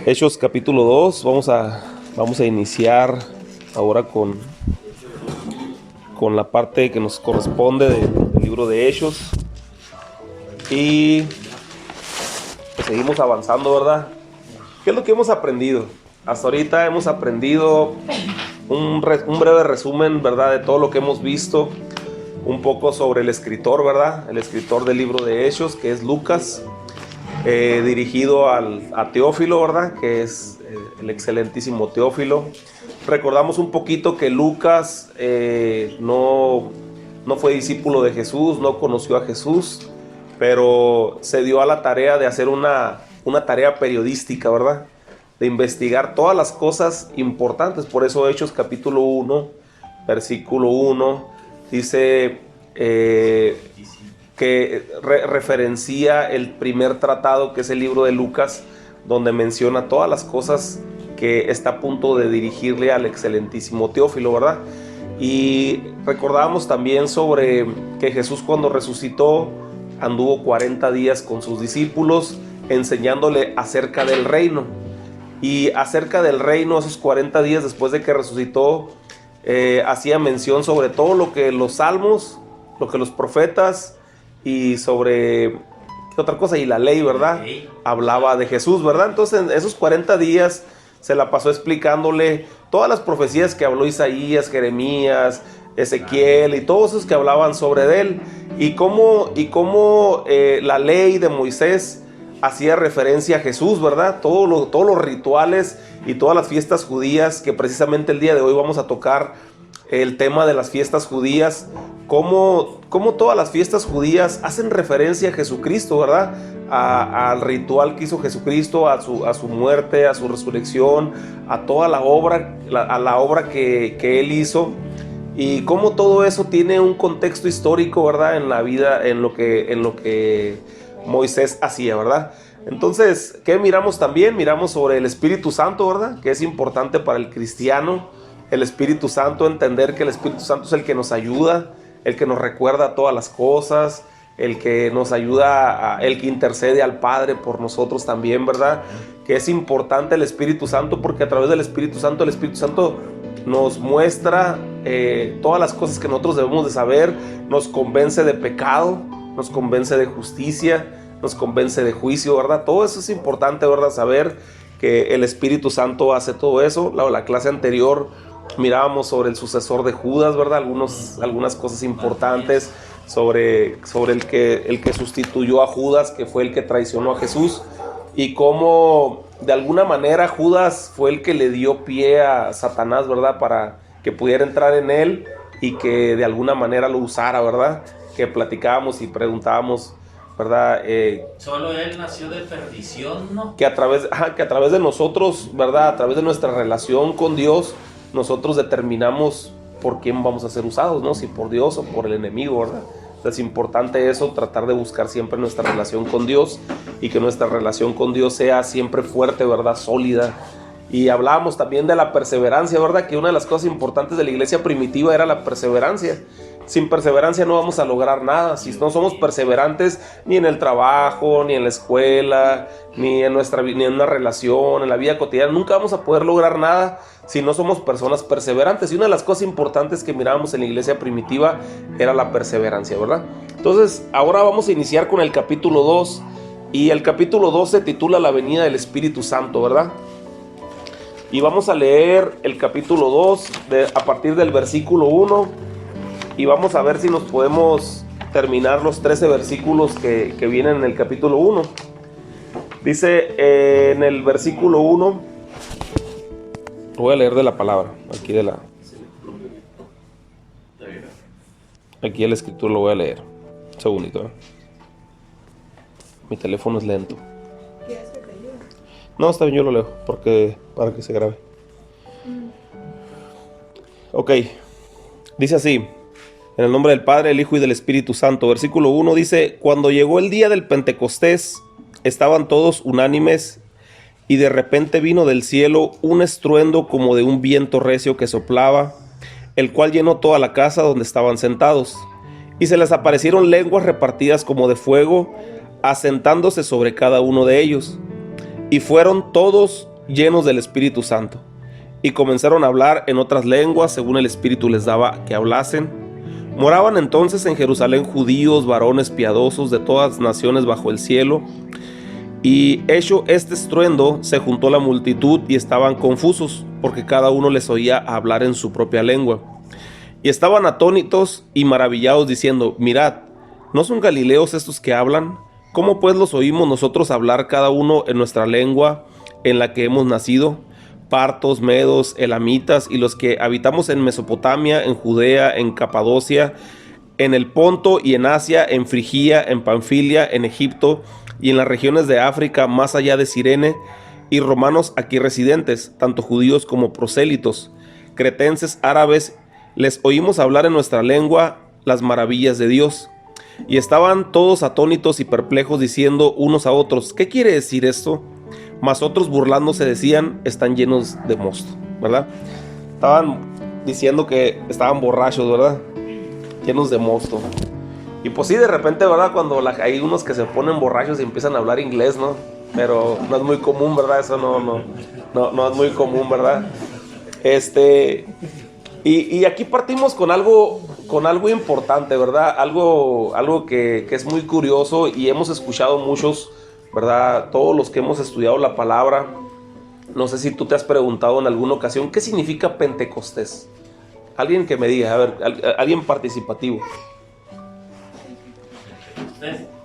Hechos capítulo 2, vamos a iniciar ahora con la parte que nos corresponde del libro de Hechos. Y pues seguimos avanzando, ¿verdad? ¿Qué es lo que hemos aprendido? Hasta ahorita hemos aprendido un breve resumen, ¿verdad? De todo lo que hemos visto. Un poco sobre el escritor, ¿verdad? El escritor del libro de Hechos, que es Lucas. Dirigido a Teófilo, ¿verdad? Que es el excelentísimo Teófilo. Recordamos un poquito que Lucas no fue discípulo de Jesús, no conoció a Jesús, pero se dio a la tarea de hacer una tarea periodística, ¿verdad? De investigar todas las cosas importantes. Por eso Hechos capítulo 1, versículo 1, dice que referencia el primer tratado, que es el libro de Lucas, donde menciona todas las cosas que está a punto de dirigirle al excelentísimo Teófilo, ¿verdad? Y recordábamos también sobre que Jesús, cuando resucitó, anduvo 40 días con sus discípulos enseñándole acerca del reino. Y acerca del reino, esos 40 días después de que resucitó, hacía mención sobre todo lo que los salmos, lo que los profetas y sobre ¿qué otra cosa? Y la ley, ¿verdad? Hablaba de Jesús, ¿verdad? Entonces en esos 40 días se la pasó explicándole todas las profecías que habló Isaías, Jeremías, Ezequiel y todos esos que hablaban sobre él, y cómo la ley de Moisés hacía referencia a Jesús, ¿verdad? Todos los rituales y todas las fiestas judías, que precisamente el día de hoy vamos a tocar el tema de las fiestas judías, cómo todas las fiestas judías hacen referencia a Jesucristo, ¿verdad? Al ritual que hizo Jesucristo, a su muerte, a su resurrección, a toda la obra, a la obra que Él hizo, y cómo todo eso tiene un contexto histórico, ¿verdad? En la vida, en lo que Moisés hacía, ¿verdad? Entonces, ¿qué miramos también? Miramos sobre el Espíritu Santo, ¿verdad? Que es importante para el cristiano. El Espíritu Santo, entender que el Espíritu Santo es el que nos ayuda, el que nos recuerda todas las cosas, el que nos ayuda, el que intercede al Padre por nosotros también, ¿verdad? Que es importante el Espíritu Santo, porque a través del Espíritu Santo, el Espíritu Santo nos muestra todas las cosas que nosotros debemos de saber, nos convence de pecado, nos convence de justicia, nos convence de juicio, ¿verdad? Todo eso es importante, ¿verdad? Saber que el Espíritu Santo hace todo eso. La clase anterior mirábamos sobre el sucesor de Judas, ¿verdad? Algunas cosas importantes sobre el que sustituyó a Judas, que fue el que traicionó a Jesús, y cómo de alguna manera Judas fue el que le dio pie a Satanás, ¿verdad? Para que pudiera entrar en él y que de alguna manera lo usara, ¿verdad? Que platicábamos y preguntábamos, ¿verdad? Solo él nació de perdición, ¿no? Que a través de nosotros, ¿verdad? A través de nuestra relación con Dios, nosotros determinamos por quién vamos a ser usados, ¿no? Si por Dios o por el enemigo, ¿verdad? Es importante eso, tratar de buscar siempre nuestra relación con Dios, y que nuestra relación con Dios sea siempre fuerte, ¿verdad? Sólida. Y hablábamos también de la perseverancia, ¿verdad? Que una de las cosas importantes de la iglesia primitiva era la perseverancia. Sin perseverancia no vamos a lograr nada. Si no somos perseverantes ni en el trabajo, ni en la escuela, ni en una relación, en la vida cotidiana, nunca vamos a poder lograr nada si no somos personas perseverantes. Y una de las cosas importantes que mirábamos en la iglesia primitiva era la perseverancia, ¿verdad? Entonces, ahora vamos a iniciar con el capítulo 2. Y el capítulo 2 se titula La venida del Espíritu Santo, ¿verdad? Y vamos a leer el capítulo 2 a partir del versículo 1. Y vamos a ver si nos podemos terminar los 13 versículos que vienen en el capítulo 1. Dice en el versículo 1, voy a leer de la palabra, aquí el escritor lo voy a leer. Un segundito, ¿eh? Mi teléfono es lento. ¿Quieres que te ayude? No, está bien, yo lo leo para que se grabe. Ok, dice así: en el nombre del Padre, del Hijo y del Espíritu Santo. Versículo 1 dice: cuando llegó el día del Pentecostés, estaban todos unánimes, y de repente vino del cielo un estruendo como de un viento recio que soplaba, el cual llenó toda la casa donde estaban sentados. Y se les aparecieron lenguas repartidas como de fuego, asentándose sobre cada uno de ellos. Y fueron todos llenos del Espíritu Santo, y comenzaron a hablar en otras lenguas según el Espíritu les daba que hablasen. Moraban entonces en Jerusalén judíos, varones piadosos de todas naciones bajo el cielo. Y hecho este estruendo, se juntó la multitud y estaban confusos, porque cada uno les oía hablar en su propia lengua. Y estaban atónitos y maravillados, diciendo: mirad, ¿no son galileos estos que hablan? ¿Cómo pues los oímos nosotros hablar cada uno en nuestra lengua en la que hemos nacido? Partos, medos, elamitas y los que habitamos en Mesopotamia, en Judea, en Capadocia, en el Ponto y en Asia, en Frigia, en Panfilia, en Egipto y en las regiones de África más allá de Cirene, y romanos aquí residentes, tanto judíos como prosélitos, cretenses, árabes, les oímos hablar en nuestra lengua las maravillas de Dios. Y estaban todos atónitos y perplejos, diciendo unos a otros: ¿qué quiere decir esto? Mas otros, burlándose, decían: están llenos de mosto, ¿verdad? Estaban diciendo que estaban borrachos, ¿verdad? Llenos de mosto. Y pues sí, de repente, ¿verdad? Cuando hay unos que se ponen borrachos y empiezan a hablar inglés, ¿no? Pero no es muy común, ¿verdad? Eso no es muy común, ¿verdad? Y aquí partimos con algo importante, ¿verdad? Algo que es muy curioso, y hemos escuchado muchos, ¿verdad? Todos los que hemos estudiado la palabra. No sé si tú te has preguntado en alguna ocasión, ¿qué significa Pentecostés? Alguien que me diga, a ver, alguien participativo.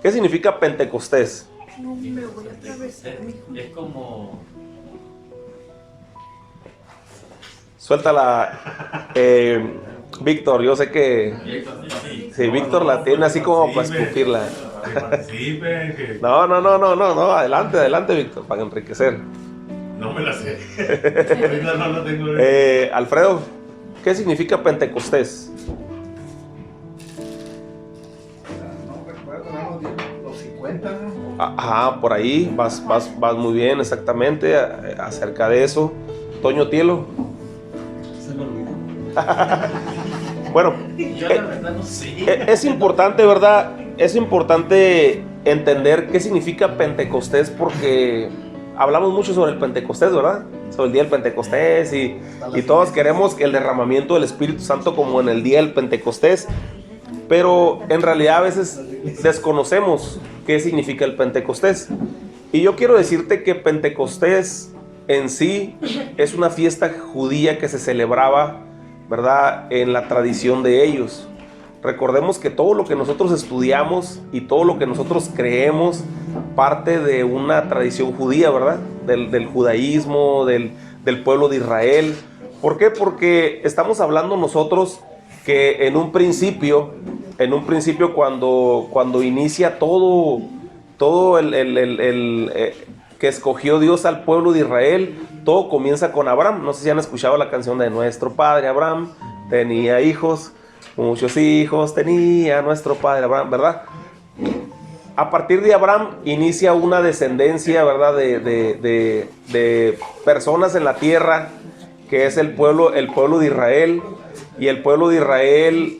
¿Qué significa Pentecostés? No me voy a atravesar, mijo. Es como... Suéltala, Víctor, yo sé que... Sí, Víctor la tiene así como para escupirla. No, adelante, Víctor, para enriquecer. No me la sé. Ahorita no la tengo. Alfredo, ¿qué significa Pentecostés? No recuerdo, los 50, ¿no? Ajá, por ahí, vas muy bien, exactamente, acerca de eso. Toño Tielo. Se me olvidó. Bueno, Yo la verdad no sé. es importante, ¿verdad? Es importante entender qué significa Pentecostés, porque hablamos mucho sobre el Pentecostés, ¿verdad? Sobre el día del Pentecostés, y todos queremos el derramamiento del Espíritu Santo como en el día del Pentecostés, pero en realidad a veces desconocemos qué significa el Pentecostés. Y yo quiero decirte que Pentecostés en sí es una fiesta judía que se celebraba, ¿verdad?, en la tradición de ellos. Recordemos que todo lo que nosotros estudiamos y todo lo que nosotros creemos parte de una tradición judía, ¿verdad? Del judaísmo, del pueblo de Israel. ¿Por qué? Porque estamos hablando nosotros que en un principio cuando inicia todo que escogió Dios al pueblo de Israel, todo comienza con Abraham. No sé si han escuchado la canción de nuestro padre Abraham tenía hijos. Muchos hijos tenía nuestro padre Abraham, ¿verdad? A partir de Abraham inicia una descendencia, ¿verdad? De personas en la tierra, que es el pueblo de Israel. Y el pueblo de Israel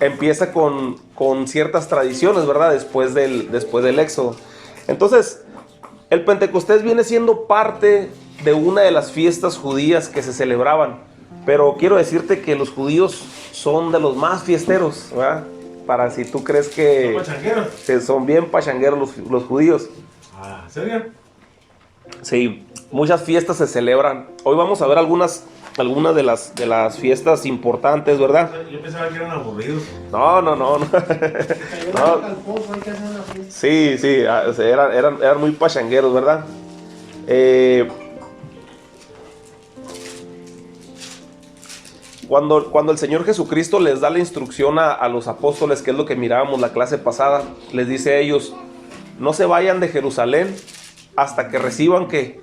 empieza con ciertas tradiciones, ¿verdad? Después del Éxodo. Entonces, el Pentecostés viene siendo parte de una de las fiestas judías que se celebraban. Pero quiero decirte que los judíos son de los más fiesteros, ¿verdad? Para si tú crees que... ¿Son pachangueros? Que son bien pachangueros los judíos. Ah, ¿en serio? Sí, muchas fiestas se celebran. Hoy vamos a ver algunas de las fiestas importantes, ¿verdad? Yo pensaba que eran aburridos. No. Sí, eran muy pachangueros, ¿verdad? Cuando el Señor Jesucristo les da la instrucción a los apóstoles, que es lo que mirábamos la clase pasada, les dice a ellos: no se vayan de Jerusalén hasta que reciban ¿qué?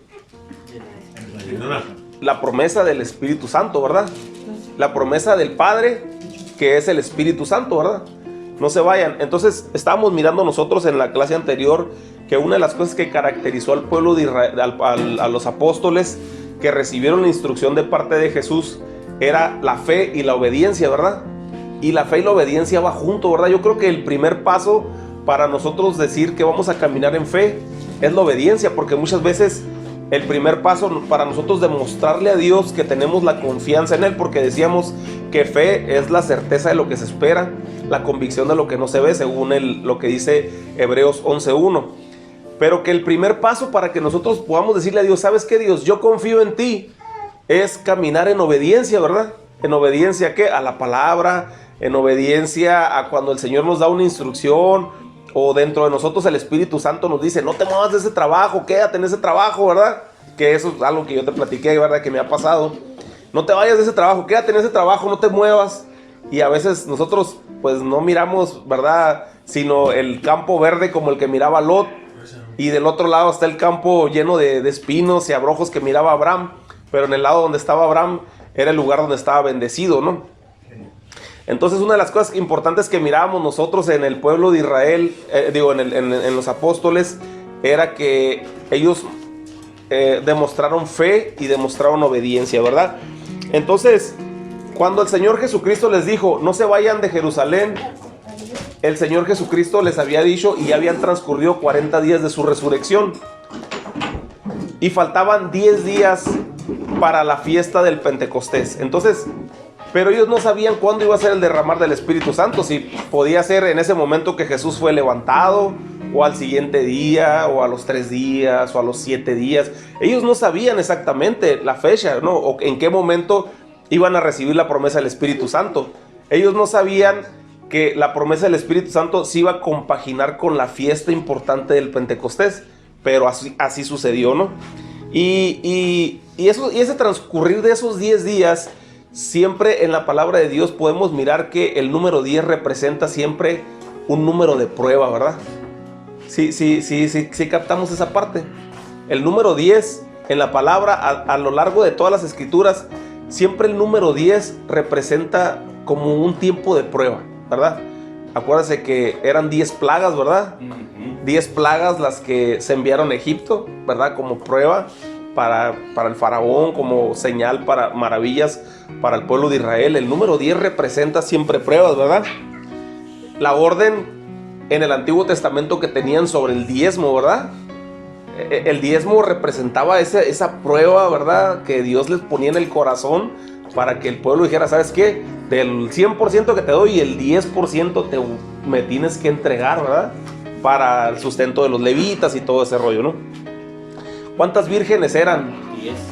La promesa del Espíritu Santo, ¿verdad? La promesa del Padre, que es el Espíritu Santo, ¿verdad? No se vayan. Entonces estábamos mirando nosotros en la clase anterior que una de las cosas que caracterizó al pueblo de Israel, a los apóstoles que recibieron la instrucción de parte de Jesús, era la fe y la obediencia, ¿verdad? Y la fe y la obediencia va junto, ¿verdad? Yo creo que el primer paso para nosotros decir que vamos a caminar en fe es la obediencia, porque muchas veces el primer paso para nosotros demostrarle a Dios que tenemos la confianza en Él, porque decíamos que fe es la certeza de lo que se espera, la convicción de lo que no se ve, según lo que dice Hebreos 11:1. Pero que el primer paso para que nosotros podamos decirle a Dios, ¿sabes qué, Dios? Yo confío en ti, es caminar en obediencia, ¿verdad? ¿En obediencia a qué? A la palabra, en obediencia a cuando el Señor nos da una instrucción, o dentro de nosotros el Espíritu Santo nos dice, no te muevas de ese trabajo, quédate en ese trabajo, ¿verdad? Que eso es algo que yo te platiqué, ¿verdad? Que me ha pasado. No te vayas de ese trabajo, quédate en ese trabajo, no te muevas. Y a veces nosotros pues no miramos, ¿verdad? Sino el campo verde como el que miraba Lot. Y del otro lado está el campo lleno de espinos y abrojos que miraba Abraham. Pero en el lado donde estaba Abraham era el lugar donde estaba bendecido, ¿no? Entonces una de las cosas importantes que mirábamos nosotros en el pueblo de Israel, en los apóstoles, era que ellos demostraron fe y demostraron obediencia, ¿verdad? Entonces, cuando el Señor Jesucristo les dijo, no se vayan de Jerusalén, el Señor Jesucristo les había dicho y ya habían transcurrido 40 días de su resurrección. Y faltaban 10 días para la fiesta del Pentecostés. Entonces, pero ellos no sabían cuándo iba a ser el derramar del Espíritu Santo, si podía ser en ese momento que Jesús fue levantado, o al siguiente día, o a los 3 días, o a los 7 días. Ellos no sabían exactamente la fecha, ¿no? O en qué momento iban a recibir la promesa del Espíritu Santo. Ellos no sabían que la promesa del Espíritu Santo se iba a compaginar con la fiesta importante del Pentecostés, pero así sucedió, ¿no? Y ese transcurrir de esos 10 días, siempre en la palabra de Dios podemos mirar que el número 10 representa siempre un número de prueba, ¿verdad? Sí, captamos esa parte. El número 10 en la palabra, a lo largo de todas las escrituras, siempre el número 10 representa como un tiempo de prueba, ¿verdad? Acuérdense que eran 10 plagas, ¿verdad? 10 plagas las que se enviaron a Egipto, ¿verdad? Como prueba para el faraón, como señal para maravillas para el pueblo de Israel. El número 10 representa siempre pruebas, ¿verdad? La orden en el Antiguo Testamento que tenían sobre el diezmo, ¿verdad? El diezmo representaba esa prueba, ¿verdad? Que Dios les ponía en el corazón para que el pueblo dijera, ¿sabes qué? Del 100% que te doy, el 10% me tienes que entregar, ¿verdad? Para el sustento de los levitas y todo ese rollo, ¿no? ¿Cuántas vírgenes eran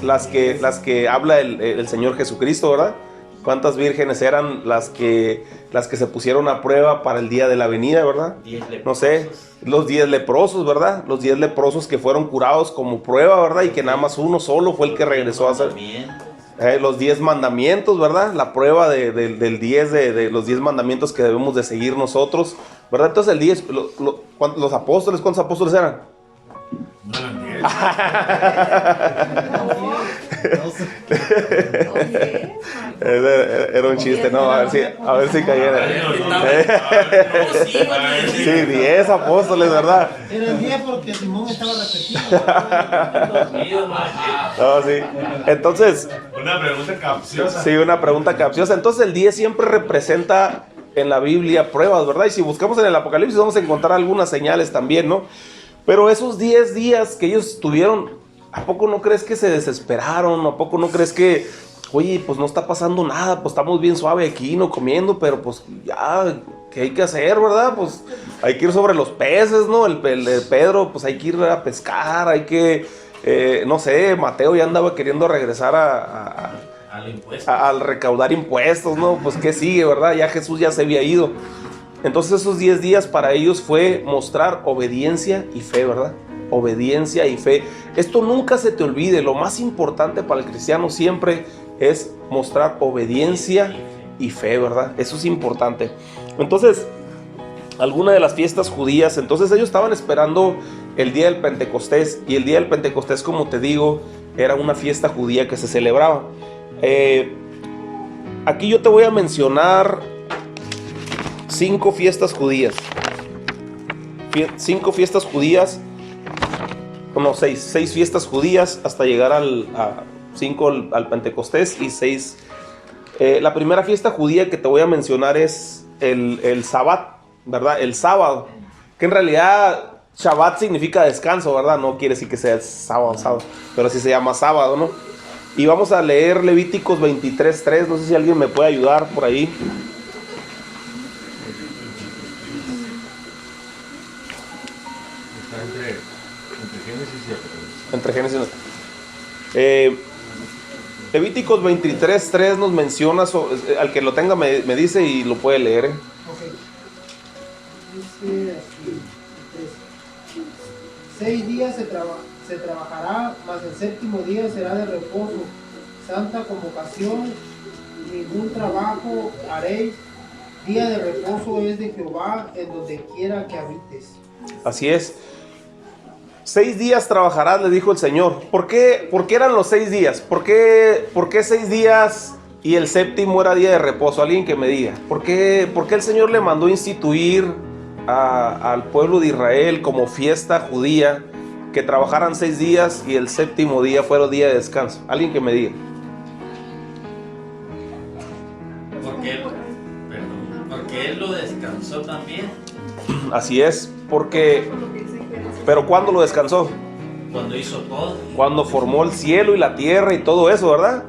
las que habla el Señor Jesucristo, ¿verdad? ¿Cuántas vírgenes eran las que se pusieron a prueba para el día de la venida, ¿verdad? 10 leprosos. No sé, los 10 leprosos, ¿verdad? Los 10 leprosos que fueron curados como prueba, ¿verdad? Y que nada más uno solo fue el que regresó a hacer. Los 10 mandamientos, ¿verdad? La prueba del 10 de los 10 mandamientos que debemos de seguir nosotros, ¿verdad? Entonces el 10, los apóstoles, ¿cuántos apóstoles eran? No eran 10. Era un chiste, ¿no? A ver si cayera. Sí, 10 apóstoles, ¿verdad? Eran 10 porque Simón estaba repetido. No, sí. Entonces, Una pregunta capciosa. sí, una pregunta capciosa. Entonces el 10 siempre representa en la Biblia pruebas, ¿verdad? Y si buscamos en el Apocalipsis vamos a encontrar algunas señales también, ¿no? Pero esos 10 días que ellos tuvieron, ¿a poco no crees que se desesperaron? ¿A poco no crees que, oye, pues no está pasando nada, pues estamos bien suave aquí, no comiendo, pero pues ya, ¿qué hay que hacer, verdad? Pues hay que ir sobre los peces, ¿no? El Pedro, pues hay que ir a pescar, hay que, no sé, Mateo ya andaba queriendo regresar al recaudar impuestos, ¿no? Pues ¿qué sigue, verdad? Ya Jesús ya se había ido. Entonces esos 10 días para ellos fue mostrar obediencia y fe, ¿verdad? Obediencia y fe. Esto nunca se te olvide. Lo más importante para el cristiano siempre es mostrar obediencia y fe, ¿verdad? Eso es importante. Entonces, alguna de las fiestas judías, entonces ellos estaban esperando el día del Pentecostés. Y el día del Pentecostés, como te digo, era una fiesta judía que se celebraba. Aquí yo te voy a mencionar 5 fiestas judías. 5 fiestas judías. No, 6 fiestas judías hasta llegar a 5 al Pentecostés y 6. La primera fiesta judía que te voy a mencionar es el Sabbat, ¿verdad? El sábado, que en realidad Shabbat significa descanso, ¿verdad? No quiere decir que sea sábado, pero sí se llama sábado, ¿no? Y vamos a leer Levíticos 23:3. No sé si alguien me puede ayudar por ahí. Está entre Génesis y Apocalipsis. Entre Génesis. Levíticos 23:3 nos menciona, al que lo tenga me dice y lo puede leer. Ok. Dice así, 6 días se trabajará, mas el séptimo día será de reposo, santa convocación, ningún trabajo haréis. Día de reposo es de Jehová en donde quiera que habites. Así es. 6 días trabajarás, le dijo el Señor. ¿Por qué eran los 6 días? ¿Por qué 6 días y el séptimo era día de reposo? Alguien que me diga. ¿Por qué el Señor le mandó instituir al pueblo de Israel como fiesta judía que trabajaran 6 días y el séptimo día fuera día de descanso? Alguien que me diga. Porque él lo descansó también. Así es, porque... ¿Pero cuándo lo descansó? Cuando hizo todo. Cuando formó el cielo y la tierra y todo eso, ¿verdad?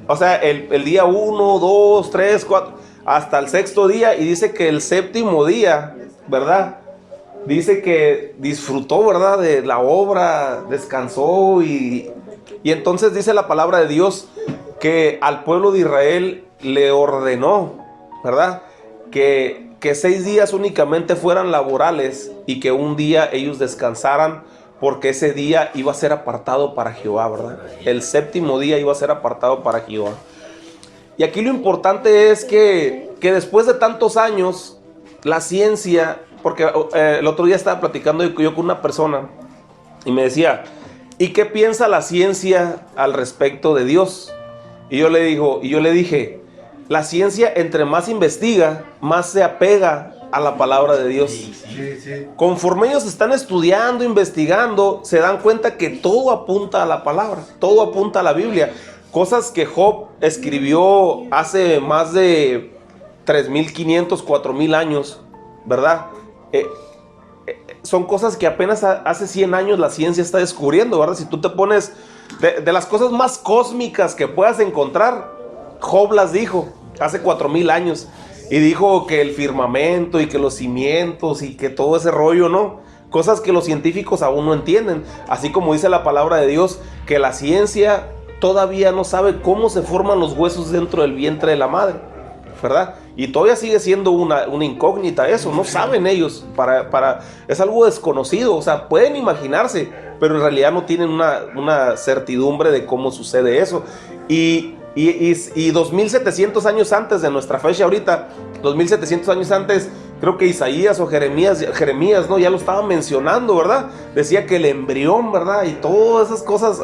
O sea, el día 1, 2, 3, 4, hasta el sexto día. Y dice que el séptimo día, ¿verdad? Dice que disfrutó, ¿verdad? De la obra, descansó y entonces dice la palabra de Dios que al pueblo de Israel le ordenó, ¿verdad? Que 6 días únicamente fueran laborales y que un día ellos descansaran, porque ese día iba a ser apartado para Jehová, ¿verdad? El séptimo día iba a ser apartado para Jehová. Y aquí lo importante es que después de tantos años, la ciencia, porque el otro día estaba platicando yo con una persona y me decía, ¿y qué piensa la ciencia al respecto de Dios? Y yo le dije, la ciencia entre más investiga, más se apega a la palabra de Dios. Sí. Conforme ellos están estudiando, investigando, se dan cuenta que todo apunta a la palabra, todo apunta a la Biblia. Cosas que Job escribió hace más de 3.500, 4.000 años, ¿verdad? Son cosas que apenas hace 100 años la ciencia está descubriendo, ¿verdad? Si tú te pones de las cosas más cósmicas que puedas encontrar, Job las dijo hace 4.000 años. Y dijo que el firmamento y que los cimientos y que todo ese rollo, ¿no? Cosas que los científicos aún no entienden. Así como dice la palabra de Dios, que la ciencia todavía no sabe cómo se forman los huesos dentro del vientre de la madre, ¿verdad? Y todavía sigue siendo una incógnita eso, no saben ellos, es algo desconocido, o sea, pueden imaginarse, pero en realidad no tienen una certidumbre de cómo sucede eso. Y 2.700 años antes de nuestra fecha ahorita, 2.700 años antes, creo que Isaías o Jeremías, ¿no? Ya lo estaba mencionando, ¿verdad? Decía que el embrión, ¿verdad? Y todas esas cosas,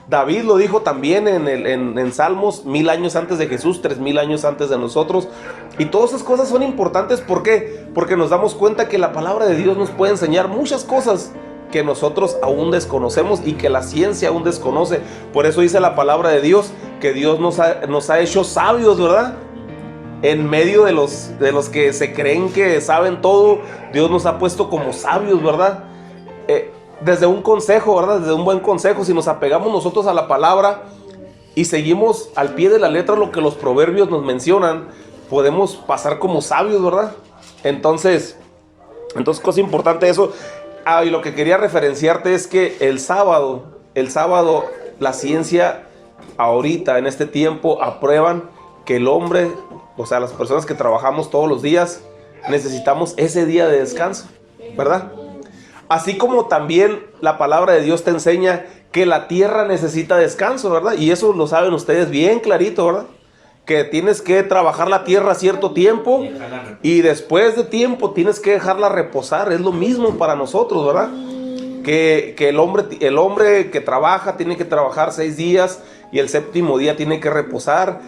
David lo dijo también en Salmos, 1.000 años antes de Jesús, 3.000 años antes de nosotros. Y todas esas cosas son importantes, ¿por qué? Porque nos damos cuenta que la palabra de Dios nos puede enseñar muchas cosas que nosotros aún desconocemos y que la ciencia aún desconoce. Por eso dice la palabra de Dios que Dios nos ha hecho sabios, ¿verdad? En medio de los que se creen que saben todo, Dios nos ha puesto como sabios, ¿verdad? Desde un consejo, ¿verdad? Desde un buen consejo, si nos apegamos nosotros a la palabra y seguimos al pie de la letra lo que los proverbios nos mencionan, podemos pasar como sabios, ¿verdad? Entonces cosa importante eso. Y lo que quería referenciarte es que el sábado, la ciencia ahorita, en este tiempo, aprueban que el hombre, o sea, las personas que trabajamos todos los días, necesitamos ese día de descanso, ¿verdad? Así como también la palabra de Dios te enseña que la tierra necesita descanso, ¿verdad? Y eso lo saben ustedes bien clarito, ¿verdad? Que tienes que trabajar la tierra cierto tiempo y después de tiempo tienes que dejarla reposar. Es lo mismo para nosotros, ¿verdad? Que el hombre que trabaja tiene que trabajar 6 días y el séptimo día tiene que reposar.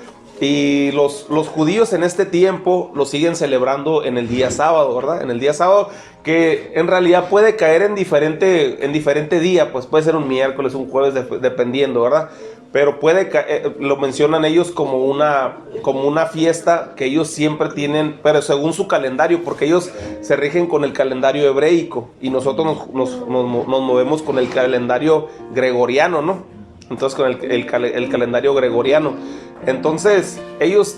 Y los judíos en este tiempo lo siguen celebrando en el día sábado, ¿verdad? En el día sábado, que en realidad puede caer en diferente día, pues puede ser un miércoles, un jueves, dependiendo, ¿verdad? Pero lo mencionan ellos como una fiesta que ellos siempre tienen, pero según su calendario, porque ellos se rigen con el calendario hebreico y nosotros nos movemos con el calendario gregoriano, ¿no? Entonces con el calendario gregoriano. Entonces ellos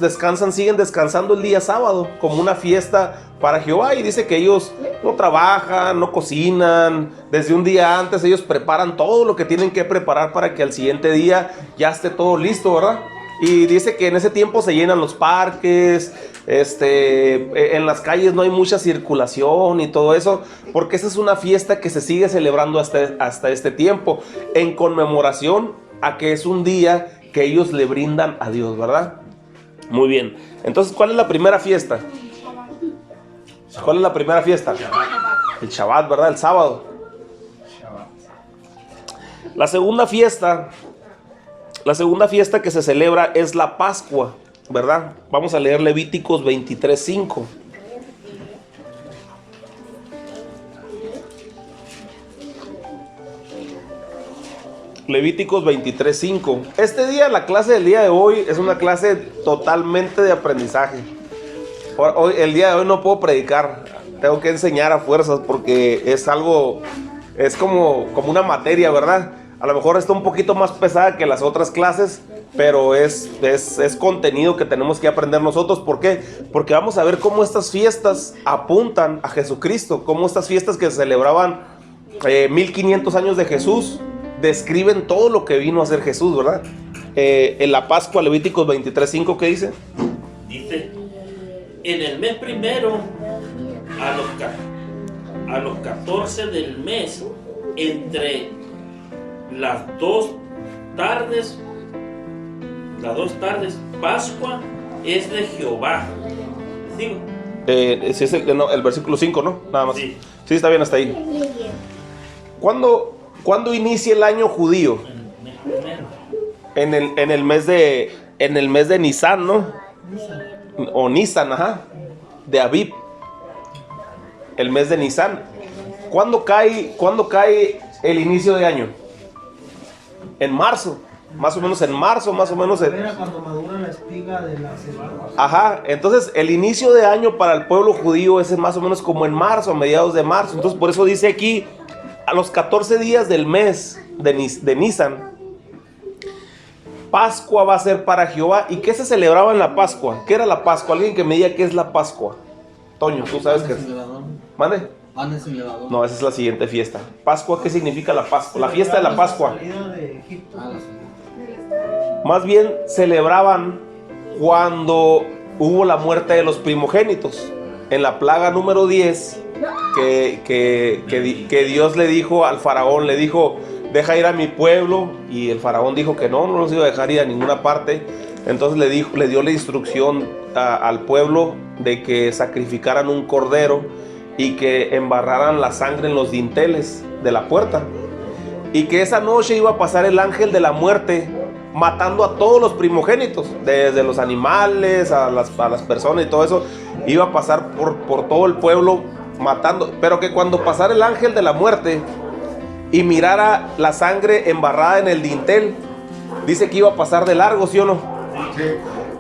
siguen descansando el día sábado como una fiesta para Jehová, y dice que ellos no trabajan, no cocinan, desde un día antes ellos preparan todo lo que tienen que preparar para que al siguiente día ya esté todo listo, ¿verdad? Y dice que en ese tiempo se llenan los parques, en las calles no hay mucha circulación y todo eso, porque esa es una fiesta que se sigue celebrando hasta este tiempo, en conmemoración a que es un día que ellos le brindan a Dios, ¿verdad? Muy bien. Entonces, ¿cuál es la primera fiesta? ¿Cuál es la primera fiesta? El Shabbat, ¿verdad? El sábado. La segunda fiesta que se celebra es la Pascua, ¿verdad? Vamos a leer Levíticos 23:5. Levíticos 23:5. La clase del día de hoy es una clase totalmente de aprendizaje. El día de hoy no puedo predicar, tengo que enseñar a fuerzas porque es como una materia, ¿verdad? A lo mejor está un poquito más pesada que las otras clases, pero es contenido que tenemos que aprender nosotros. ¿Por qué? Porque vamos a ver cómo estas fiestas apuntan a Jesucristo, cómo estas fiestas que se celebraban 1500 años de Jesús describen todo lo que vino a hacer Jesús, ¿verdad? En la Pascua, Levíticos 23:5, ¿qué dice? Dice, en el mes primero, a los 14 del mes, entre las dos tardes, Pascua es de Jehová. ¿Sigo? Sí, el versículo 5, ¿no? Nada más. Sí. Sí, está bien hasta ahí. ¿Cuándo inicia el año judío? En el mes de Nisan, ¿no? O Nisan, ajá. De Abib. El mes de Nisan. ¿Cuándo cae el inicio de año? En marzo. Más o menos en marzo, más o menos. Era cuando madura la espiga de la cebada. Ajá, entonces el inicio de año para el pueblo judío es más o menos como en marzo, a mediados de marzo. Entonces por eso dice aquí, a los 14 días del mes de Nisan, Pascua va a ser para Jehová. ¿Y qué se celebraba en la Pascua? ¿Qué era la Pascua? Alguien que me diga qué es la Pascua. Toño, ¿tú sabes qué es? ¿Mande? Panes sin levadura. No, esa es la siguiente fiesta. Pascua, ¿qué significa la Pascua? La fiesta de la Pascua. Más bien celebraban cuando hubo la muerte de los primogénitos. En la plaga número 10, que Dios le dijo al faraón, le dijo, deja ir a mi pueblo. Y el faraón dijo que no los iba a dejar ir a ninguna parte. Entonces le dio la instrucción al pueblo de que sacrificaran un cordero y que embarraran la sangre en los dinteles de la puerta. Y que esa noche iba a pasar el ángel de la muerte matando a todos los primogénitos, desde los animales a las personas y todo eso. Iba a pasar por todo el pueblo matando, pero que cuando pasara el ángel de la muerte y mirara la sangre embarrada en el dintel, dice que iba a pasar de largo, ¿sí o no? Sí.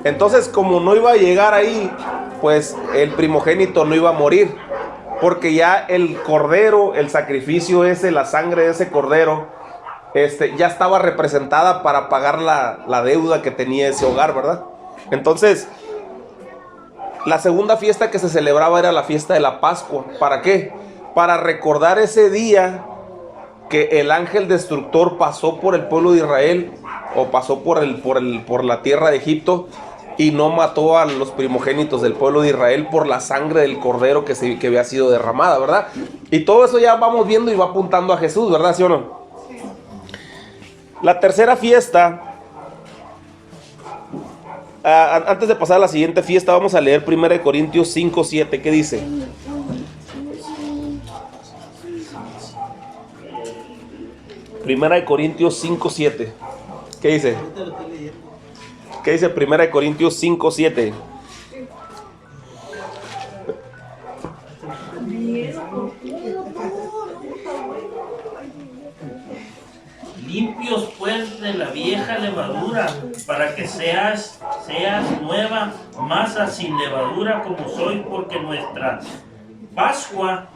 Entonces, como no iba a llegar ahí, pues el primogénito no iba a morir, porque ya el cordero, el sacrificio ese, la sangre de ese cordero, ya estaba representada para pagar la deuda que tenía ese hogar, ¿verdad? Entonces, la segunda fiesta que se celebraba era la fiesta de la Pascua. ¿Para qué? Para recordar ese día que el ángel destructor pasó por el pueblo de Israel, o pasó por la tierra de Egipto, y no mató a los primogénitos del pueblo de Israel por la sangre del cordero que había sido derramada, ¿verdad? Y todo eso ya vamos viendo y va apuntando a Jesús, ¿verdad? ¿Sí o no? La tercera fiesta, antes de pasar a la siguiente fiesta, vamos a leer 1 Corintios 5:7. ¿Qué dice? 1 Corintios 5:7. ¿Qué dice? ¿Qué dice 1 Corintios 5:7? Limpios pues de la vieja levadura, para que seas nueva masa sin levadura como soy, porque nuestra Pascua,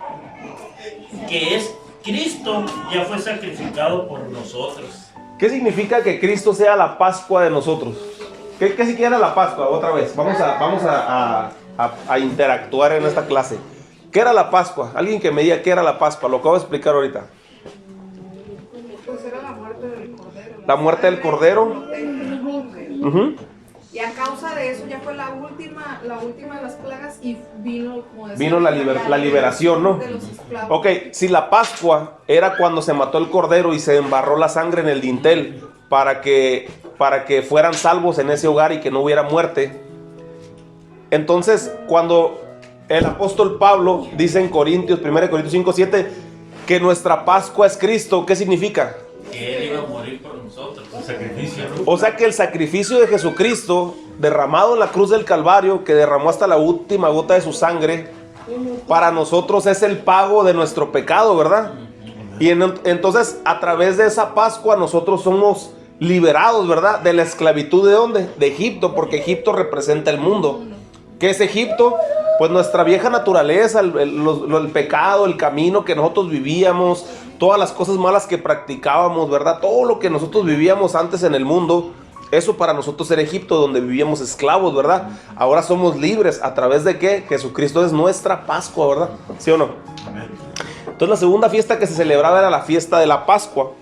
que es Cristo, ya fue sacrificado por nosotros. ¿Qué significa que Cristo sea la Pascua de nosotros? ¿Qué siquiera la Pascua? Otra vez, vamos a interactuar en esta clase. ¿Qué era la Pascua? Alguien que me diga qué era la Pascua, lo acabo de explicar ahorita. Pues era la muerte del cordero. La muerte del cordero. Uh-huh. Y a causa de eso ya fue la última de las plagas y vino, como decía, Vino la liberación, ¿no? de los esclavos. Ok, si la Pascua era cuando se mató el cordero y se embarró la sangre en el dintel para que fueran salvos en ese hogar y que no hubiera muerte. Entonces, cuando el apóstol Pablo dice en Corintios, 1 Corintios 5:7, que nuestra Pascua es Cristo, ¿qué significa? Que Él iba a morir por nosotros. El sacrificio, ¿no? O sea que el sacrificio de Jesucristo, derramado en la cruz del Calvario, que derramó hasta la última gota de su sangre, para nosotros es el pago de nuestro pecado, ¿verdad? Y entonces a través de esa Pascua nosotros somos liberados, ¿verdad? De la esclavitud, ¿de dónde? De Egipto, porque Egipto representa el mundo. ¿Qué es Egipto? Pues nuestra vieja naturaleza, el pecado, el camino que nosotros vivíamos, todas las cosas malas que practicábamos, ¿verdad? Todo lo que nosotros vivíamos antes en el mundo, eso para nosotros era Egipto, donde vivíamos esclavos, ¿verdad? Ahora somos libres. ¿A través de qué? Jesucristo es nuestra Pascua, ¿verdad? ¿Sí o no? Entonces la segunda fiesta que se celebraba era la fiesta de la Pascua.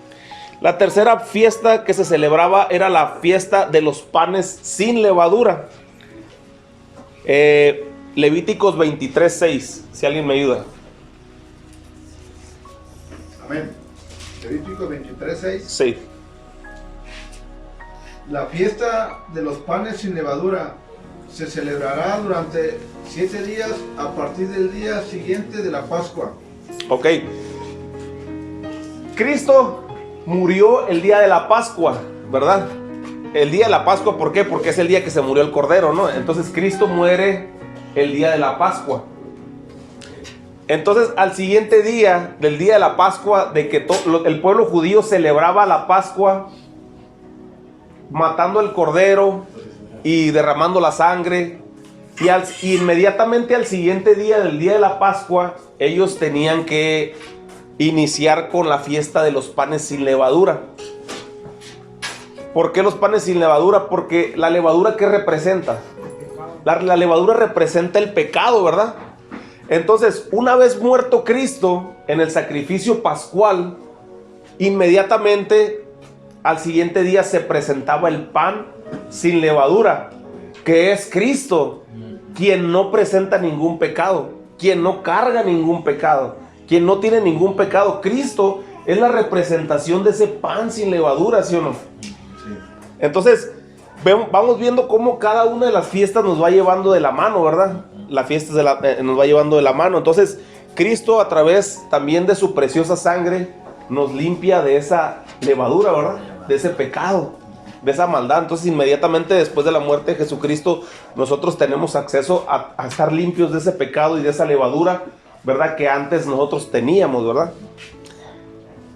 La tercera fiesta que se celebraba era la fiesta de los panes sin levadura. Levíticos 23:6, si alguien me ayuda. Amén. Levítico 23:6. Sí. La fiesta de los panes sin levadura se celebrará durante 7 días a partir del día siguiente de la Pascua. Ok. Cristo murió el día de la Pascua, ¿verdad? El día de la Pascua, ¿por qué? Porque es el día que se murió el cordero, ¿no? Entonces Cristo muere el día de la Pascua. Entonces al siguiente día del día de la Pascua, de que el pueblo judío celebraba la Pascua matando el cordero y derramando la sangre, y inmediatamente al siguiente día del día de la Pascua ellos tenían que iniciar con la fiesta de los panes sin levadura. ¿Por qué los panes sin levadura? Porque la levadura, ¿qué representa? La levadura representa el pecado, ¿verdad? Entonces, una vez muerto Cristo en el sacrificio pascual, inmediatamente al siguiente día se presentaba el pan sin levadura, que es Cristo, quien no presenta ningún pecado, quien no carga ningún pecado, quien no tiene ningún pecado. Cristo es la representación de ese pan sin levadura, ¿sí o no? Entonces, vamos viendo cómo cada una de las fiestas nos va llevando de la mano, ¿verdad? La fiesta nos va llevando de la mano. Entonces, Cristo, a través también de su preciosa sangre, nos limpia de esa levadura, ¿verdad? De ese pecado, de esa maldad. Entonces, inmediatamente después de la muerte de Jesucristo, nosotros tenemos acceso a estar limpios de ese pecado y de esa levadura, ¿verdad? Que antes nosotros teníamos, ¿verdad?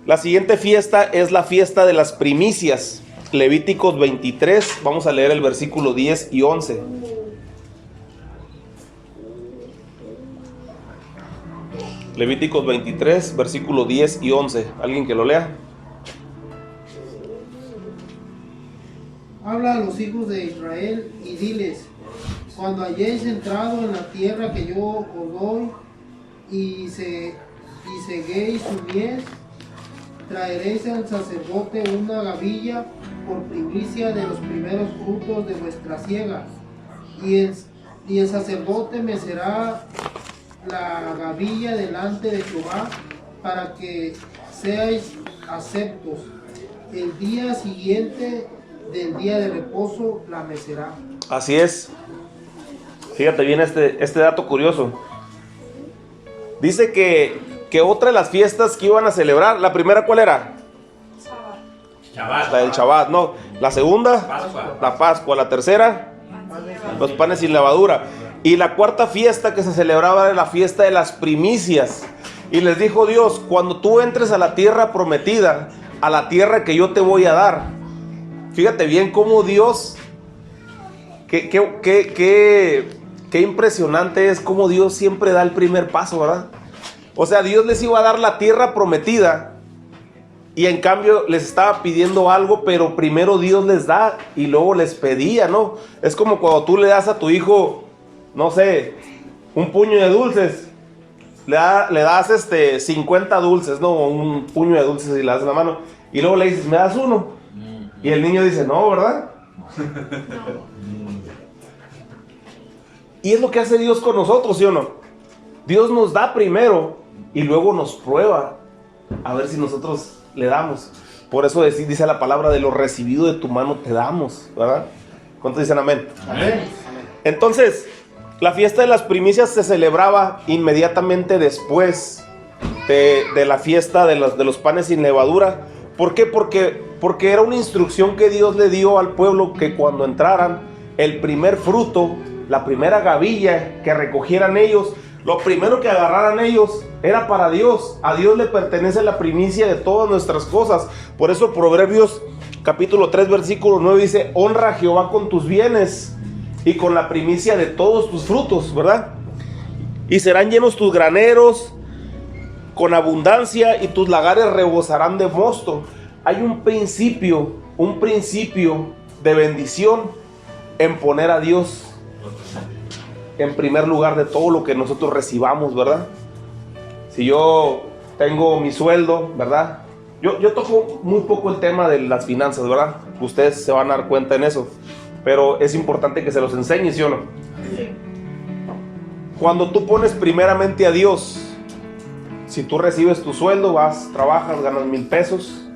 La siguiente fiesta es la fiesta de las primicias. Levíticos 23, vamos a leer el versículo 10 y 11. Levíticos 23, versículo 10 y 11. ¿Alguien que lo lea? Habla a los hijos de Israel y diles: cuando hayáis entrado en la tierra que yo os doy y seguéis su mies, traeréis al sacerdote una gavilla por primicia de los primeros frutos de vuestra siega, y el sacerdote mecerá la gavilla delante de Jehová para que seáis aceptos. El día siguiente del día de reposo la mecerá. Así es. Fíjate bien este dato curioso. Dice que otra de las fiestas que iban a celebrar, la primera, ¿cuál era? Shabbat. La del Shabbat, no. La segunda, Pascua. la Pascua. La tercera, los panes sin levadura. Y la cuarta fiesta que se celebraba era la fiesta de las primicias. Y les dijo Dios, cuando tú entres a la tierra prometida, a la tierra que yo te voy a dar. Fíjate bien cómo Dios, qué impresionante es cómo Dios siempre da el primer paso, ¿verdad? O sea, Dios les iba a dar la tierra prometida y en cambio les estaba pidiendo algo, pero primero Dios les da y luego les pedía, ¿no? Es como cuando tú le das a tu hijo, no sé, un puño de dulces. Le das 50 dulces, ¿no? Un puño de dulces y le das en la mano. Y luego le dices, ¿me das uno? Y el niño dice, no, ¿verdad? Y es lo que hace Dios con nosotros, ¿sí o no? Dios nos da primero y luego nos prueba a ver si nosotros le damos. Por eso dice la palabra, de lo recibido de tu mano te damos, ¿verdad? ¿Cuántos dicen amén? Amén. Entonces, la fiesta de las primicias se celebraba inmediatamente después de la fiesta de los panes sin levadura. ¿Por qué? Porque era una instrucción que Dios le dio al pueblo, que cuando entraran, el primer fruto, la primera gavilla que recogieran ellos, lo primero que agarraran ellos era para Dios. A Dios le pertenece la primicia de todas nuestras cosas. Por eso Proverbios capítulo 3 versículo 9 dice, honra a Jehová con tus bienes y con la primicia de todos tus frutos, ¿verdad? Y serán llenos tus graneros con abundancia y tus lagares rebosarán de mosto. Hay un principio de bendición en poner a Dios en primer lugar de todo lo que nosotros recibamos, ¿verdad? Si yo tengo mi sueldo, ¿verdad? Yo toco muy poco el tema de las finanzas, ¿verdad? Ustedes se van a dar cuenta en eso, pero es importante que se los enseñe, ¿sí o no? Cuando tú pones primeramente a Dios, si tú recibes tu sueldo, vas, trabajas, ganas 1,000 pesos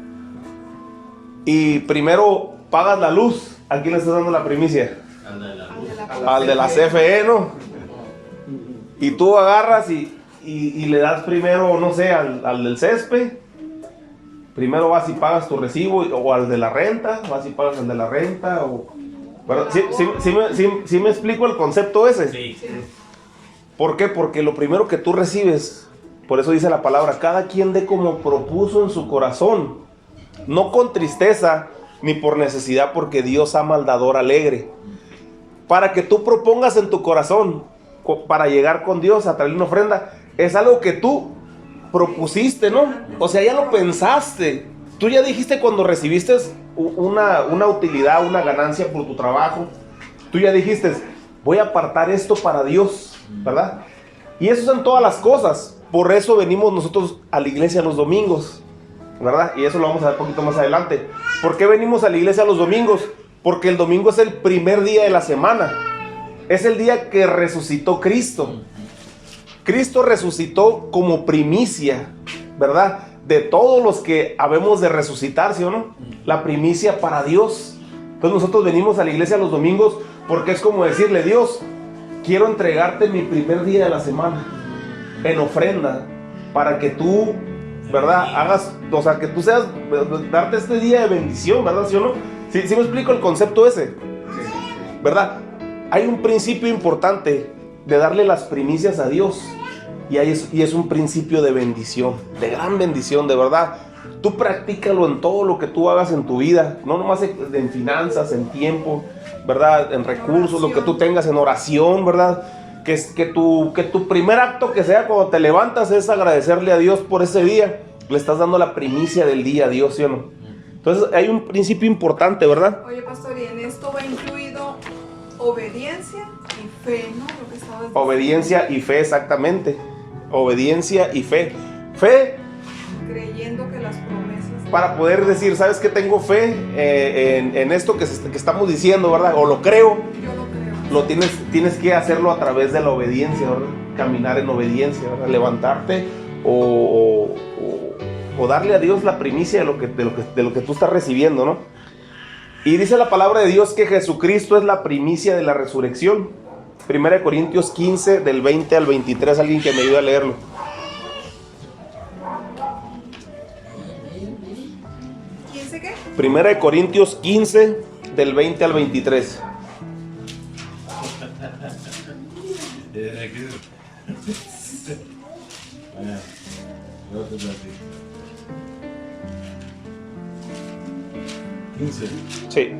y primero pagas la luz, ¿a quién le estás dando la primicia? Al de la CFE, ¿no? Y tú agarras y le das primero, no sé, al del césped. Primero vas y pagas tu recibo, o al de la renta, vas y pagas al de la renta. ¿Verdad? ¿Sí me explico el concepto ese? Sí. ¿Por qué? Porque lo primero que tú recibes, por eso dice la palabra, cada quien dé como propuso en su corazón, no con tristeza ni por necesidad, porque Dios ama al dador alegre. Para que tú propongas en tu corazón, para llegar con Dios a traer una ofrenda, es algo que tú propusiste, ¿no? O sea, ya lo pensaste. Tú ya dijiste cuando recibiste una utilidad, una ganancia por tu trabajo, tú ya dijiste, voy a apartar esto para Dios, ¿verdad? Y eso es en todas las cosas. Por eso venimos nosotros a la iglesia los domingos, ¿verdad? Y eso lo vamos a ver un poquito más adelante. ¿Por qué venimos a la iglesia los domingos? Porque el domingo es el primer día de la semana. Es el día que resucitó Cristo. Cristo resucitó como primicia, ¿verdad? De todos los que habemos de resucitar, ¿sí o no? La primicia para Dios. Entonces nosotros venimos a la iglesia los domingos porque es como decirle, Dios, quiero entregarte mi primer día de la semana en ofrenda para que tú, ¿verdad? Hagas, o sea, que tú seas, darte este día de bendición, ¿verdad? ¿Sí o no? ¿Sí me explico el concepto ese? ¿Verdad? Hay un principio importante de darle las primicias a Dios y es un principio de bendición, de gran bendición, de verdad. Tú practícalo en todo lo que tú hagas en tu vida, no nomás en finanzas, en tiempo, ¿verdad? En recursos, lo que tú tengas, en oración, ¿verdad? Que tu primer acto que sea cuando te levantas es agradecerle a Dios por ese día. Le estás dando la primicia del día a Dios, ¿sí o no? Entonces hay un principio importante, ¿verdad? Oye, pastor, y en esto va incluido obediencia y fe, ¿no? Lo que estabas diciendo. Obediencia y fe, exactamente. Obediencia y fe. Fe, creyendo que las promesas... para poder decir, ¿sabes qué? Tengo fe en esto que estamos diciendo, ¿verdad? O lo creo. Yo lo creo. Tienes que hacerlo a través de la obediencia, ¿verdad? Caminar en obediencia, ¿verdad? Levantarte o darle a Dios la primicia de lo que tú estás recibiendo, ¿no? Y dice la palabra de Dios que Jesucristo es la primicia de la resurrección. 1 Corintios 15, del 20 al 23, alguien que me ayude a leerlo. Y ¿15 qué? Primera de Corintios 15, del 20 al 23. Sí.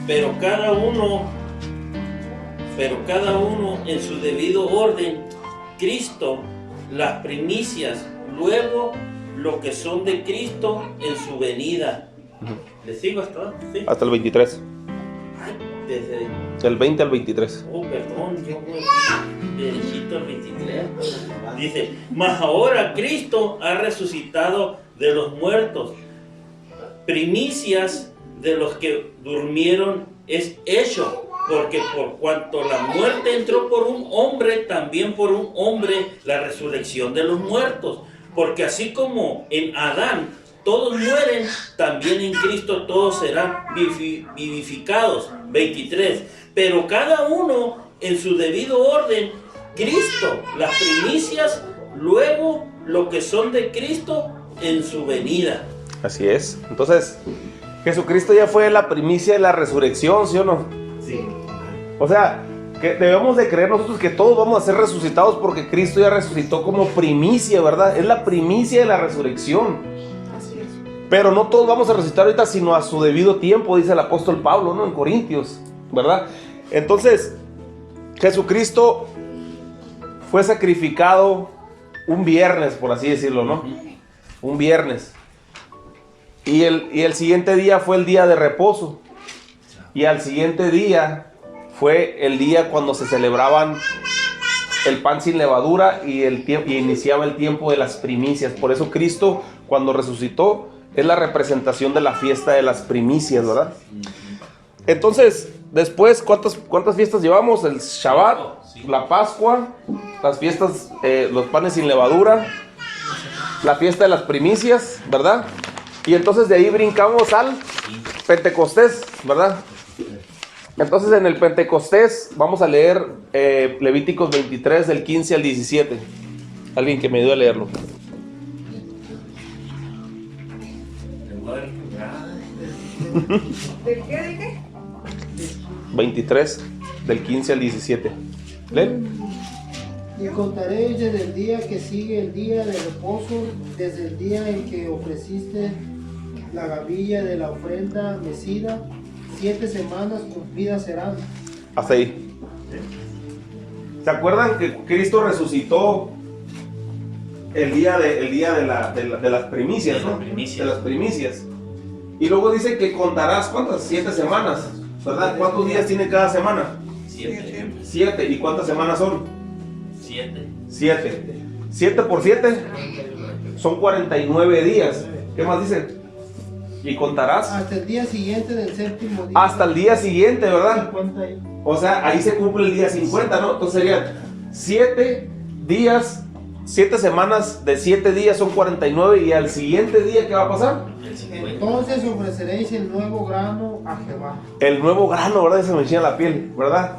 Pero cada uno en su debido orden, Cristo, las primicias, luego lo que son de Cristo en su venida. ¿Le sigo hasta? ¿Sí? Hasta el 23. Desde... Del 20 al 23. Oh, perdón, yo voy derechito al 23. Dice, mas ahora Cristo ha resucitado de los muertos. Primicias de los que durmieron es hecho, porque por cuanto la muerte entró por un hombre, también por un hombre la resurrección de los muertos. Porque así como en Adán todos mueren, también en Cristo todos serán vivificados. 23. Pero cada uno en su debido orden, Cristo, las primicias, luego lo que son de Cristo en su venida. Así es. Entonces, Jesucristo ya fue la primicia de la resurrección, ¿sí o no? Sí. O sea, que debemos de creer nosotros que todos vamos a ser resucitados porque Cristo ya resucitó como primicia, ¿verdad? Es la primicia de la resurrección. Así es. Pero no todos vamos a resucitar ahorita, sino a su debido tiempo, dice el apóstol Pablo, ¿no? En Corintios, ¿verdad? Entonces, Jesucristo fue sacrificado un viernes, por así decirlo, ¿no? Un viernes. Y el siguiente día fue el día de reposo. Y al siguiente día fue el día cuando se celebraban el pan sin levadura y iniciaba el tiempo de las primicias. Por eso Cristo, cuando resucitó, es la representación de la fiesta de las primicias, ¿verdad? Entonces, después, ¿cuántas fiestas llevamos? El Shabbat, la Pascua, las fiestas, los panes sin levadura, la fiesta de las primicias, ¿verdad? Y entonces de ahí brincamos al Pentecostés, ¿verdad? Entonces en el Pentecostés vamos a leer Levíticos 23 del 15 al 17. Alguien que me ayude a leerlo. ¿De qué? 23 del 15 al 17. ¿Lee? Y contaréis desde el día que sigue el día de reposo, desde el día en que ofreciste la gavilla de la ofrenda mecida, 7 semanas cumplidas serán. Hasta ahí. ¿Se acuerdan que Cristo resucitó el día de las primicias, ¿no? De las primicias. Y luego dice que contarás, ¿cuántas? 7 semanas, ¿verdad? ¿Cuántos días tiene cada semana? 7. 7. ¿Y cuántas semanas son? 7. 7. 7 por 7 son 49 días. ¿Qué más dice? Y contarás Hasta el día siguiente del séptimo día. hasta el día siguiente, ¿verdad? 50 ahí. O sea, ahí se cumple el día 50, ¿no? Entonces serían 7 días, 7 semanas de 7 días son 49. Y al siguiente día, ¿qué va a pasar? Entonces ofreceréis el nuevo grano a Jehová. El nuevo grano, ¿verdad? Se me enchina la piel, ¿verdad?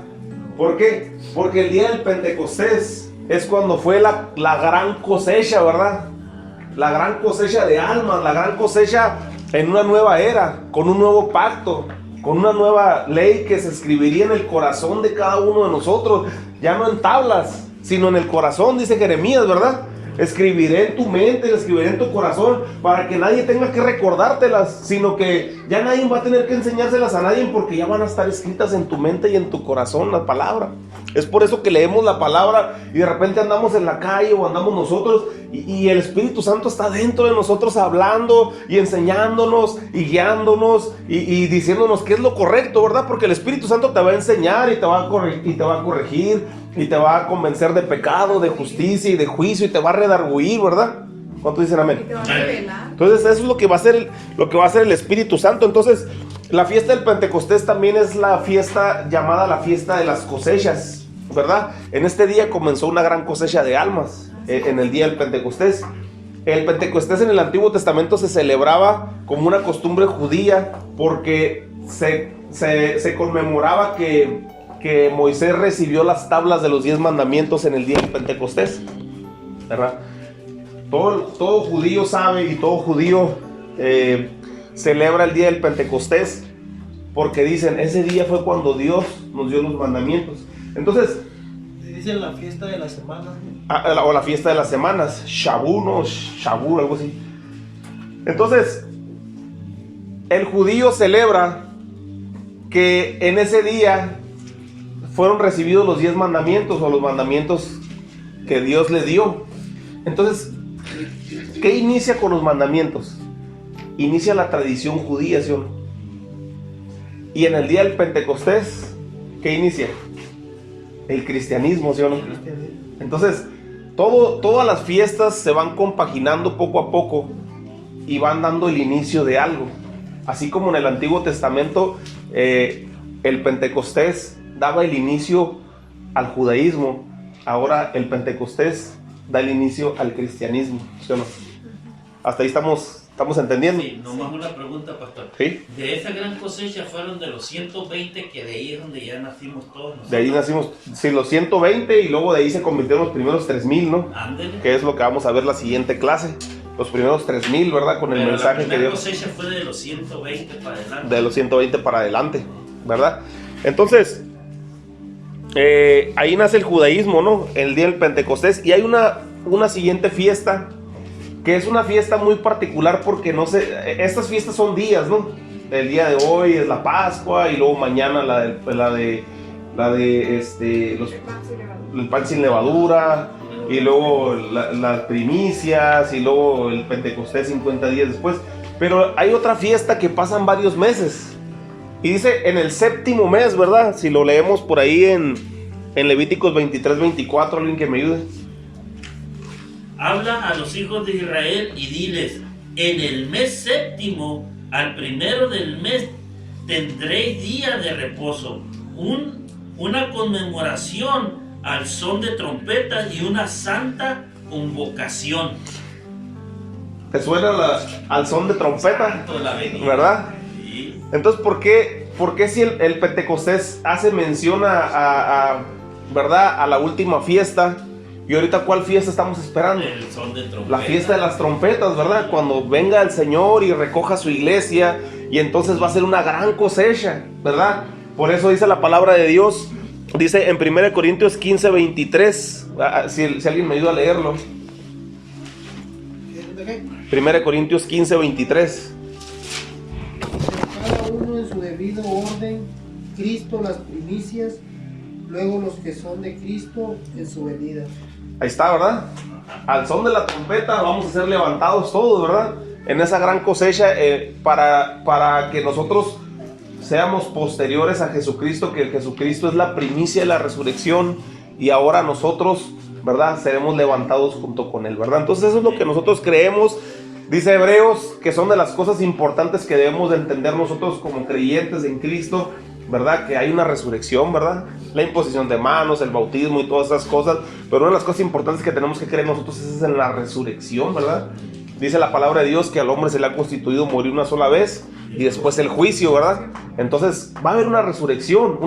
¿Por qué? Porque el día del Pentecostés es cuando fue la gran cosecha, ¿verdad? La gran cosecha de almas, la gran cosecha en una nueva era, con un nuevo pacto, con una nueva ley que se escribiría en el corazón de cada uno de nosotros, ya no en tablas, sino en el corazón, dice Jeremías, ¿verdad? Escribiré en tu mente, escribiré en tu corazón, para que nadie tenga que recordártelas, sino que ya nadie va a tener que enseñárselas a nadie, porque ya van a estar escritas en tu mente y en tu corazón la palabra. Es por eso que leemos la palabra y de repente andamos en la calle o andamos nosotros y el Espíritu Santo está dentro de nosotros hablando y enseñándonos y guiándonos y diciéndonos qué es lo correcto, ¿verdad? Porque el Espíritu Santo te va a enseñar y te va a corregir y te va a convencer de pecado, de justicia y de juicio y te va a redarguir, ¿verdad? ¿Cuántos dicen amén? Y te van a revelar. Entonces eso es lo que va a hacer el Espíritu Santo. Entonces la fiesta del Pentecostés también es la fiesta llamada la fiesta de las cosechas, ¿verdad? En este día comenzó una gran cosecha de almas, en el día del Pentecostés. El Pentecostés en el Antiguo Testamento se celebraba como una costumbre judía porque se conmemoraba que Moisés recibió las tablas de los 10 mandamientos en el día del Pentecostés, ¿verdad? todo judío sabe y todo judío celebra el día del Pentecostés, porque dicen, ese día fue cuando Dios nos dio los mandamientos. Entonces, Dicen la fiesta de las semanas. o la fiesta de las semanas, Shabu, ¿no? Shabu, algo así. Entonces, el judío celebra que en ese día fueron recibidos los 10 mandamientos, o los mandamientos que Dios le dio. Entonces, ¿qué inicia con los mandamientos? Inicia la tradición judía, ¿sí o no? Y en el día del Pentecostés, ¿qué inicia? El cristianismo, ¿sí o no? Entonces, todas las fiestas se van compaginando poco a poco y van dando el inicio de algo. Así como en el Antiguo Testamento, el Pentecostés daba el inicio al judaísmo, ahora el Pentecostés da el inicio al cristianismo, ¿sí o no? Hasta ahí estamos entendiendo. Sí, nomás una pregunta, pastor. ¿Sí? De esa gran cosecha fueron de los 120, que de ahí es donde ya nacimos todos nosotros. De ahí nacimos, sí, los 120, y luego de ahí se convirtieron los primeros 3000, ¿no? Ándele. Que es lo que vamos a ver la siguiente clase. Los primeros 3000, ¿verdad? Con el Pero mensaje la que primera Dios... cosecha fue de los 120 para adelante. De los 120 para adelante, ¿verdad? Entonces, ahí nace el judaísmo, ¿no? El día del Pentecostés. Y hay una siguiente fiesta, que es una fiesta muy particular, porque no sé, estas fiestas son días, ¿no? El día de hoy es la Pascua, y luego mañana el pan sin levadura, y luego las primicias, y luego el Pentecostés 50 días después. Pero hay otra fiesta que pasan varios meses, y dice en el séptimo mes, ¿verdad? Si lo leemos por ahí en Levíticos 23-24, alguien que me ayude. Habla a los hijos de Israel y diles: en el mes séptimo, al primero del mes, tendréis día de reposo, una conmemoración al son de trompetas y una santa convocación. ¿Te suena al son de trompeta? Santo la venida. ¿Verdad? Sí. Entonces, ¿por qué si el Pentecostés hace mención ¿verdad? A la última fiesta? Y ahorita, ¿cuál fiesta estamos esperando? El son de trompetas. La fiesta de las trompetas, ¿verdad? Cuando venga el Señor y recoja su iglesia, y entonces va a ser una gran cosecha, ¿verdad? Por eso dice la palabra de Dios, dice en 1 Corintios 15:23, si alguien me ayuda a leerlo. 1 Corintios 15:23. Cada uno en su debido orden, Cristo las primicias, luego los que son de Cristo en su venida. Ahí está, ¿verdad? Al son de la trompeta vamos a ser levantados todos, ¿verdad? En esa gran cosecha, para que nosotros seamos posteriores a Jesucristo, que Jesucristo es la primicia de la resurrección, y ahora nosotros, ¿verdad? Seremos levantados junto con Él, ¿verdad? Entonces eso es lo que nosotros creemos. Dice Hebreos que son de las cosas importantes que debemos de entender nosotros como creyentes en Cristo, ¿verdad? Que hay una resurrección, ¿verdad? La imposición de manos, el bautismo y todas esas cosas. Pero una de las cosas importantes que tenemos que creer nosotros es en la resurrección, ¿verdad? Dice la palabra de Dios que al hombre se le ha constituido morir una sola vez y después el juicio, ¿verdad? Entonces va a haber una resurrección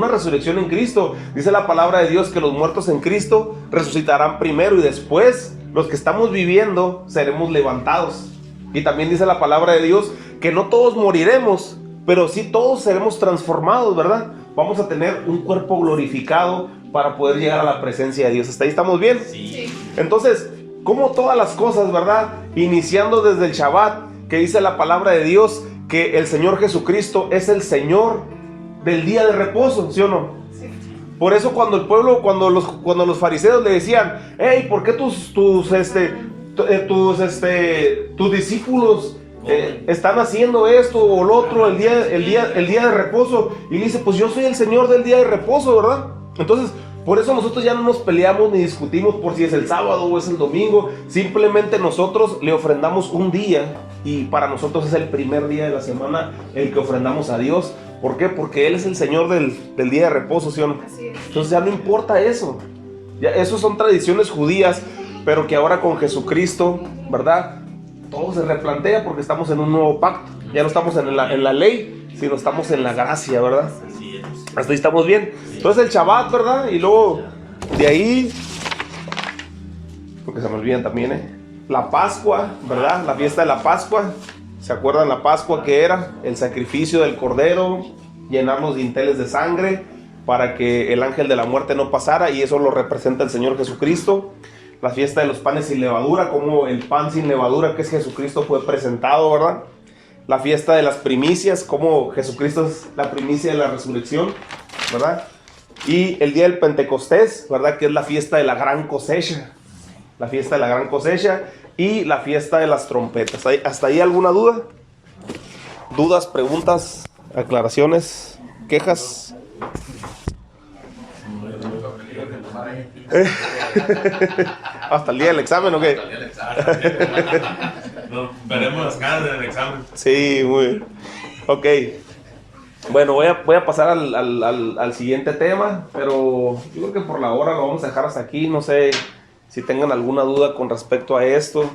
en Cristo. Dice la palabra de Dios que los muertos en Cristo resucitarán primero, y después los que estamos viviendo seremos levantados. Y también dice la palabra de Dios que no todos moriremos, pero sí todos seremos transformados, ¿verdad? Vamos a tener un cuerpo glorificado para poder llegar a la presencia de Dios. ¿Hasta ahí estamos bien? Sí. Entonces, como todas las cosas, ¿verdad? Iniciando desde el Shabbat, que dice la palabra de Dios que el Señor Jesucristo es el Señor del día de reposo, ¿sí o no? Sí. Por eso cuando el pueblo, cuando los fariseos le decían, hey, ¿por qué tus discípulos están haciendo esto o lo otro el día de reposo? Y le dice, pues yo soy el Señor del día de reposo, ¿verdad? Entonces, por eso nosotros ya no nos peleamos ni discutimos por si es el sábado o es el domingo. Simplemente nosotros le ofrendamos un día, y para nosotros es el primer día de la semana el que ofrendamos a Dios. ¿Por qué? Porque Él es el Señor del día de reposo, ¿sí o no? Así es. Entonces ya no importa eso. Ya, eso son tradiciones judías, pero que ahora con Jesucristo, ¿verdad? Todo se replantea porque estamos en un nuevo pacto. Ya no estamos en la ley, sino estamos en la gracia, ¿verdad? Así es. Hasta ahí estamos bien. Entonces el Shabbat, ¿verdad? Y luego de ahí, porque se me olvidan también, la Pascua, ¿verdad? La fiesta de la Pascua. ¿Se acuerdan la Pascua que era? El sacrificio del cordero, llenar los dinteles de sangre para que el ángel de la muerte no pasara, y eso lo representa el Señor Jesucristo. La fiesta de los panes sin levadura, como el pan sin levadura que es Jesucristo fue presentado, ¿verdad? La fiesta de las primicias, como Jesucristo es la primicia de la resurrección, ¿verdad? Y el día del Pentecostés, ¿verdad? Que es la fiesta de la gran cosecha. La fiesta de la gran cosecha y la fiesta de las trompetas. ¿Hasta ahí alguna duda? ¿Dudas, preguntas, aclaraciones, quejas? ¿Hasta el día del examen o qué? Veremos las caras del examen. Sí, muy bien. Ok. Bueno, voy a pasar al siguiente tema, pero yo creo que por la hora lo vamos a dejar hasta aquí. No sé si tengan alguna duda con respecto a esto.